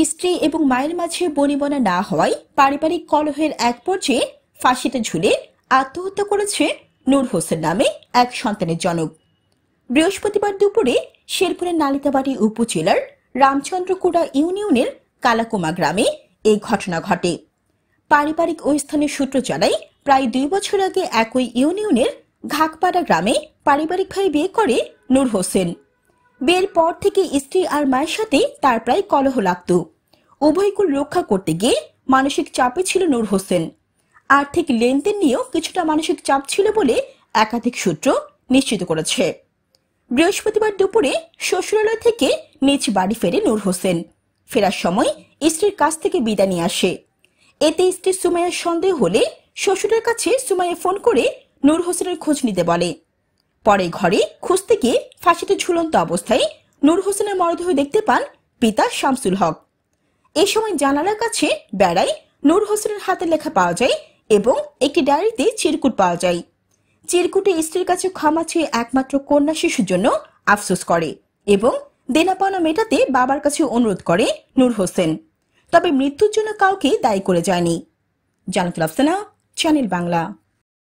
স্ত্রী এবং মায়ের মাঝে বনিবনা না হওয়ায় পারিবারিক কলহের এক পর্যায়ে ফাঁসিতে ঝুলে আত্মহত্যা করেছে নূর হোসেন নামে এক সন্তানের জনক। বৃহস্পতিবার দুপুরে শেরপুরের নালিতাবাড়ী উপজেলার রামচন্দ্রকুড়া ইউনিয়নের কালাকুমা গ্রামে এই ঘটনা ঘটে। পারিবারিক ও স্থানীয় সূত্র জানায়, প্রায় 2 বছর আগে একই ইউনিয়নের ঘাকপাড়া গ্রামে পারিবারিকভাবে বিয়ে করে নূর হোসেন। বিয়ের পর থেকে স্ত্রী আর মায়ের সাথে তার প্রায় কলহ লাগত। উভয়কুল রক্ষা করতে গিয়ে মানসিক চাপে ছিল নূর হোসেন। আর্থিক লেনদেন নিয়েও কিছুটা মানসিক চাপ ছিল বলে একাধিক সূত্র নিশ্চিত করেছে। বৃহস্পতিবার দুপুরে শ্বশুরালয় থেকে নিজ বাড়ি ফেরে নূর হোসেন। ফেরার সময় স্ত্রীর কাছ থেকে বিদায় নিয়ে আসে। এতে স্ত্রী সুমাইয়ার সন্দেহ হলে শ্বশুরের কাছে সুমাইয়া ফোন করে নূর হোসেনের খোঁজ নিতে বলে। পরে ঘরে খুঁজতে গিয়ে ফাঁসিতে ঝুলন্ত অবস্থায় নূর হোসেনের মরদেহ দেখতে পান পিতা শামসুল হক। এ সময় জানালার কাছে বেড়ায় নূর হোসেনের হাতে লেখা পাওয়া যায় এবং একটি ডায়েরিতে চিরকুট পাওয়া যায়। চিরকুটে স্ত্রীর কাছে ক্ষমা চেয়ে একমাত্র কন্যা শিশুর জন্য আফসোস করে এবং দেনা পাওনা মেটাতে বাবার কাছে অনুরোধ করে নূর হোসেন। তবে মৃত্যুর জন্য কাউকে দায়ী করে যায়নি। জান্নাতুল আফসানা, চ্যানেল বাংলা।